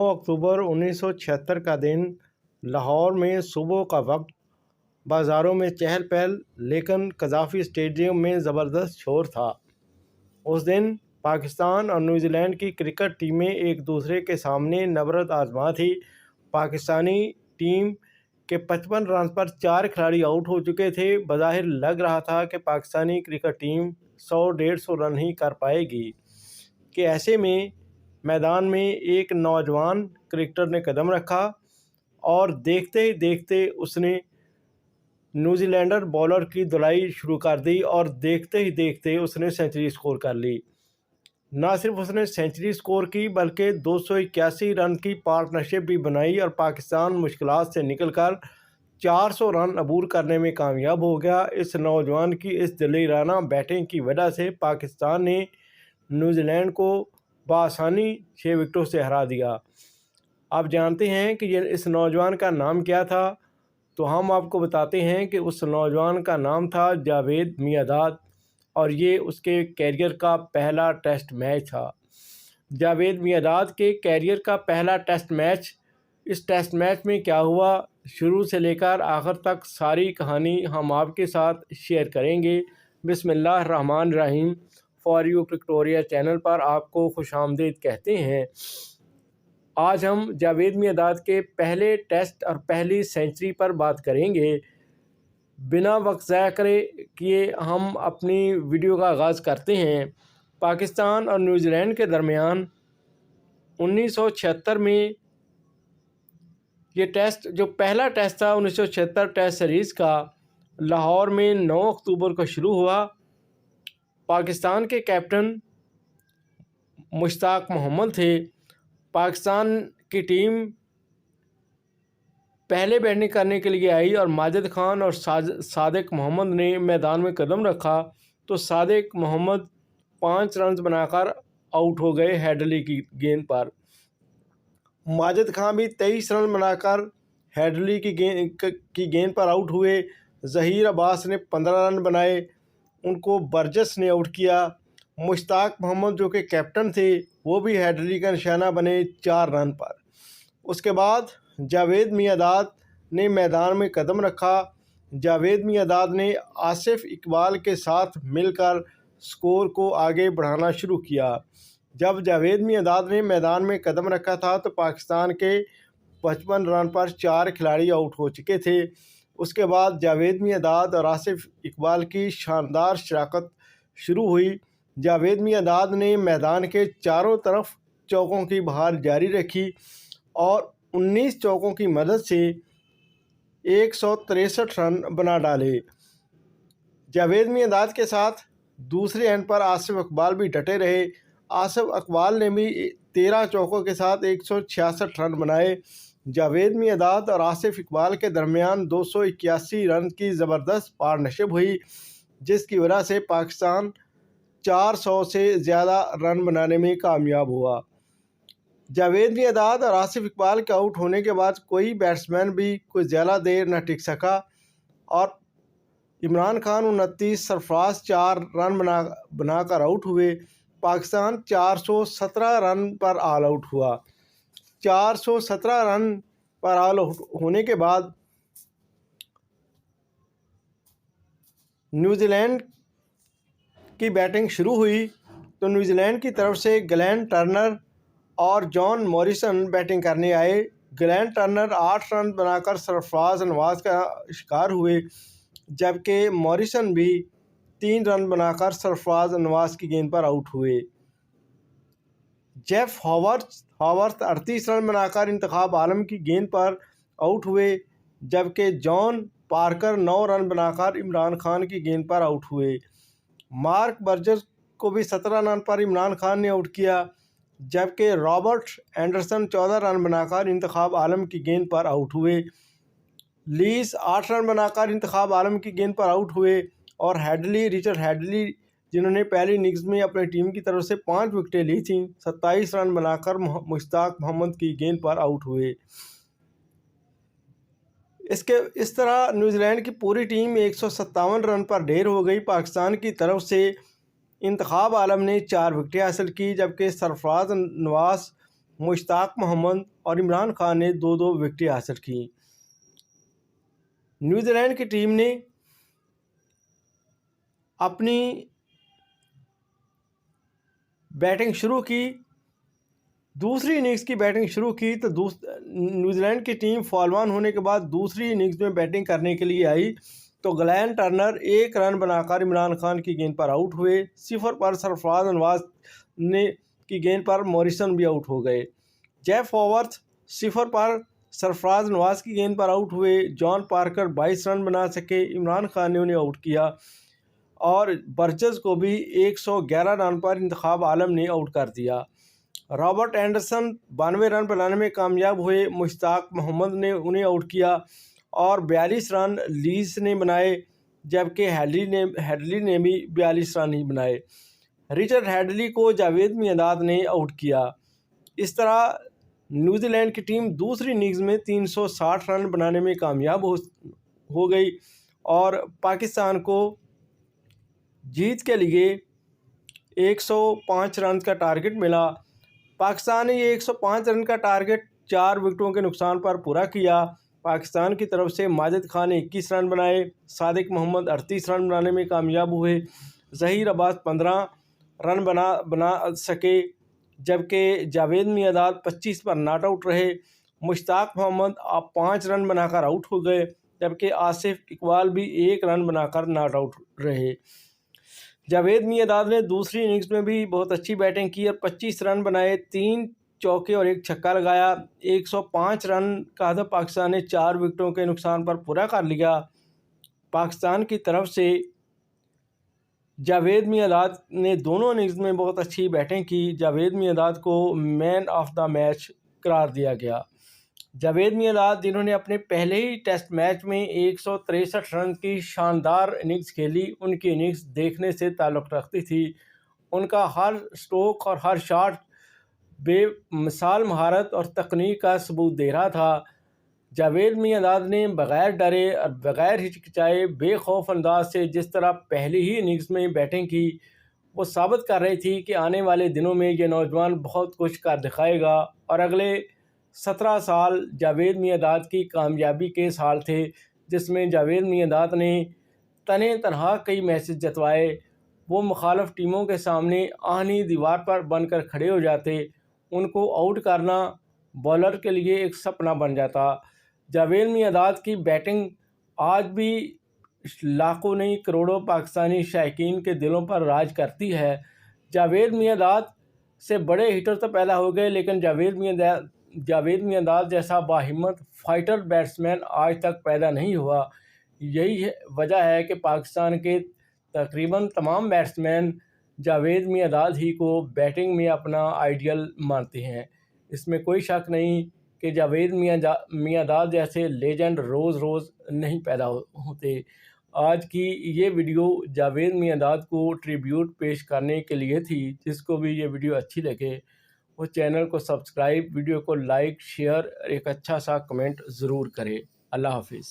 अक्टूबर 1976 का दिन लाहौर में सुबह का वक्त। बाज़ारों में चहल पहल, लेकिन कज़ाफ़ी स्टेडियम में ज़बरदस्त शोर था। उस दिन पाकिस्तान और न्यूजीलैंड की क्रिकेट टीमें एक दूसरे के सामने नबरद आज़मा थी। पाकिस्तानी टीम के 55 रन पर 4 खिलाड़ी आउट हो चुके थे। बज़ाहिर लग रहा था कि पाकिस्तानी क्रिकेट टीम 100-150 रन ही कर पाएगी कि ऐसे में मैदान में एक नौजवान क्रिकेटर ने कदम रखा और देखते ही देखते उसने न्यूजीलैंडर बॉलर की धुलाई शुरू कर दी और देखते ही देखते उसने सेंचुरी स्कोर कर ली। ना सिर्फ उसने सेंचुरी स्कोर की बल्कि 281 रन की पार्टनरशिप भी बनाई और पाकिस्तान मुश्किलात से निकलकर 400 रन अबूर करने में कामयाब हो गया। इस नौजवान की इस दिलेराना बैटिंग की वजह से पाकिस्तान ने न्यूजीलैंड को बआसानी 6 विकेटों से हरा दिया। आप जानते हैं कि इस नौजवान का नाम क्या था? तो हम आपको बताते हैं कि उस नौजवान का नाम था जावेद मियांदाद और ये उसके कैरियर का पहला टेस्ट मैच था। जावेद मियांदाद के कैरियर का पहला टेस्ट मैच। इस टेस्ट मैच में क्या हुआ, शुरू से लेकर आखिर तक सारी कहानी हम आपके साथ शेयर करेंगे। बिस्मिल्लाह रहमान रहीम। फॉर यू विक्टोरिया चैनल पर आपको खुशामदीद कहते हैं। आज हम जावेद मियांदाद के पहले टेस्ट और पहली सेंचुरी पर बात करेंगे। बिना वक्त ज़ाया किए हम अपनी वीडियो का आगाज़ करते हैं। पाकिस्तान और न्यूजीलैंड के दरमियान 1976 में ये टेस्ट, जो पहला टेस्ट था 1976 टेस्ट सीरीज़ का, लाहौर में 9 अक्टूबर को शुरू हुआ। पाकिस्तान के कैप्टन मुश्ताक मोहम्मद थे। पाकिस्तान की टीम पहले बैटिंग करने के लिए आई और माजिद खान और सादिक मोहम्मद ने मैदान में कदम रखा तो सादिक मोहम्मद 5 रन बनाकर आउट हो गए हेडली की गेंद पर। माजिद खान भी 23 रन बनाकर हेडली की गेंद पर आउट हुए। ज़हीर अब्बास ने 15 रन बनाए, उनको बर्जस ने आउट किया। मुश्ताक मोहम्मद जो कि कैप्टन थे वो भी हेडली का निशाना बने 4 रन पर। उसके बाद जावेद मियांदाद ने मैदान में कदम रखा। जावेद मियांदाद ने आसिफ इकबाल के साथ मिलकर स्कोर को आगे बढ़ाना शुरू किया। जब जावेद मियांदाद ने मैदान में कदम रखा था तो पाकिस्तान के 55 रन पर 4 खिलाड़ी आउट हो चुके थे। उसके बाद जावेद मियांदाद और आसिफ इकबाल की शानदार शराकत शुरू हुई। जावेद मियांदाद ने मैदान के चारों तरफ चौकों की बहार जारी रखी और 19 चौकों की मदद से 163 रन बना डाले। जावेद मियांदाद के साथ दूसरे एंड पर आसिफ इकबाल भी डटे रहे। आसिफ इकबाल ने भी 13 चौकों के साथ 166 रन बनाए। जावेद मियांदाद और आसिफ इकबाल के दरमियान 281 रन की ज़बरदस्त पार्टनरशिप हुई, जिसकी वजह से पाकिस्तान 400 से ज़्यादा रन बनाने में कामयाब हुआ। जावेद मियांदाद और आसिफ इकबाल के आउट होने के बाद कोई बैट्समैन भी कोई ज़्यादा देर न टिक सका और इमरान खान 29, सरफराज 4 रन बनाकर आउट हुए। पाकिस्तान 417 रन पर ऑल आउट हुआ। 417 रन पर ऑल आउट होने के बाद न्यूजीलैंड की बैटिंग शुरू हुई तो न्यूजीलैंड की तरफ से ग्लेन टर्नर और जॉन मॉरिसन बैटिंग करने आए। ग्लेन टर्नर 8 रन बनाकर सरफराज नवाज का शिकार हुए, जबकि मॉरिसन भी 3 रन बनाकर सरफराज नवाज की गेंद पर आउट हुए। जेफ हॉवर्थ 38 रन बनाकर इंतखाब आलम की गेंद पर आउट हुए, जबकि जॉन पार्कर 9 रन बनाकर इमरान खान की गेंद पर आउट हुए। मार्क बर्जर को भी 17 रन पर इमरान खान ने आउट किया, जबकि रॉबर्ट एंडरसन 14 रन बनाकर इंतखाब आलम की गेंद पर आउट हुए। लीस 8 रन बनाकर इंतखाब आलम की गेंद पर आउट हुए और रिचर्ड हेडली, जिन्होंने पहली इनिंग्स में अपनी टीम की तरफ से 5 विकेटें ली थीं, 27 रन बनाकर मुश्ताक मोहम्मद की गेंद पर आउट हुए। इस तरह न्यूजीलैंड की पूरी टीम 157 रन पर ढेर हो गई। पाकिस्तान की तरफ से इंतखाब आलम ने 4 विकेटें हासिल की, जबकि सरफराज नवाज مشتاق محمد اور عمران خان نے 2-2 وکٹیں حاصل کیں۔ نیوزی لینڈ کی ٹیم نے اپنی بیٹنگ شروع کی، دوسری اننگز کی بیٹنگ شروع کی تو نیوزی لینڈ کی ٹیم فال ون ہونے کے بعد دوسری اننگز میں بیٹنگ کرنے کے لیے آئی تو گلین ٹرنر 1 رن بنا کر عمران خان کی گیند پر آؤٹ ہوئے۔ 0 پر سرفراز نواز کی گیند پر موریسن بھی آؤٹ ہو گئے۔ جیف ہوورتھ 0 پر سرفراز نواز کی گیند پر آؤٹ ہوئے۔ جان پارکر 22 رن بنا سکے، عمران خان نے انہیں آؤٹ کیا اور برجز کو بھی 111 رن پر انتخاب عالم نے آؤٹ کر دیا۔ رابرٹ اینڈرسن 92 رن بنانے میں کامیاب ہوئے، مشتاق محمد نے انہیں آؤٹ کیا اور 42 رن لیز نے بنائے، جبکہ ہیڈلی نے بھی 42 رن ہی بنائے۔ رچرڈ ہیڈلی کو جاوید میانداد نے آؤٹ کیا۔ اس طرح نیوزی لینڈ کی ٹیم دوسری اننگز میں 360 رن بنانے میں کامیاب ہو گئی اور پاکستان کو جیت کے لیے 105 رن کا ٹارگٹ ملا۔ پاکستان نے یہ 105 رن کا ٹارگٹ 4 وکٹوں کے نقصان پر پورا کیا۔ پاکستان کی طرف سے ماجد خان نے 21 رن بنائے، صادق محمد 38 رن بنانے میں کامیاب ہوئے، ظہیر عباس 15 رن بنا سکے، جبکہ جاوید میانداد 25 پر ناٹ آؤٹ رہے۔ مشتاق محمد 5 رن بنا کر آؤٹ ہو گئے، جبکہ آصف اقبال بھی 1 رن بنا کر ناٹ آؤٹ رہے۔ جاوید میانداد نے دوسری اننگز میں بھی بہت اچھی بیٹنگ کی اور 25 رن بنائے، 3 چوکے اور 1 چھکا لگایا۔ 105 رن کا ہدف پاکستان نے 4 وکٹوں کے نقصان پر پورا کر لیا۔ پاکستان کی طرف سے جاوید میانداد نے دونوں اننگز میں بہت اچھی بیٹنگ کی۔ جاوید میانداد کو مین آف دا میچ قرار دیا گیا۔ جاوید میانداد جنہوں نے اپنے پہلے ہی ٹیسٹ میچ میں 163 رن کی شاندار اننگز کھیلی، ان کی اننگز دیکھنے سے تعلق رکھتی تھی۔ ان کا ہر سٹروک اور ہر شاٹ بے مثال مہارت اور تکنیک کا ثبوت دے رہا تھا۔ جاوید میانداد نے بغیر ڈرے اور بغیر ہچکچائے بے خوف انداز سے جس طرح پہلی ہی اننگز میں بیٹنگ کی، وہ ثابت کر رہی تھی کہ آنے والے دنوں میں یہ نوجوان بہت کچھ کر دکھائے گا اور اگلے 17 سال جاوید میانداد کی کامیابی کے سال تھے، جس میں جاوید میانداد نے تنے تنہا کئی میچز جتوائے۔ وہ مخالف ٹیموں کے سامنے آہنی دیوار پر بن کر کھڑے ہو جاتے، ان کو آؤٹ کرنا بالر کے لیے ایک سپنا بن جاتا۔ جاوید میانداد کی بیٹنگ آج بھی لاکھوں نہیں کروڑوں پاکستانی شائقین کے دلوں پر راج کرتی ہے۔ جاوید میانداد سے بڑے ہٹر تو پیدا ہو گئے، لیکن جاوید میانداد جیسا باہمت فائٹر بیٹسمین آج تک پیدا نہیں ہوا۔ یہی وجہ ہے کہ پاکستان کے تقریباً تمام بیٹسمین جاوید میانداد ہی کو بیٹنگ میں اپنا آئیڈیل مانتے ہیں۔ اس میں کوئی شک نہیں کہ جاوید میانداد جیسے لیجنڈ روز روز نہیں پیدا ہوتے۔ آج کی یہ ویڈیو جاوید میانداد کو ٹریبیوٹ پیش کرنے کے لیے تھی۔ جس کو بھی یہ ویڈیو اچھی لگے وہ چینل کو سبسکرائب، ویڈیو کو لائک، شیئر، ایک اچھا سا کمنٹ ضرور کرے۔ اللہ حافظ۔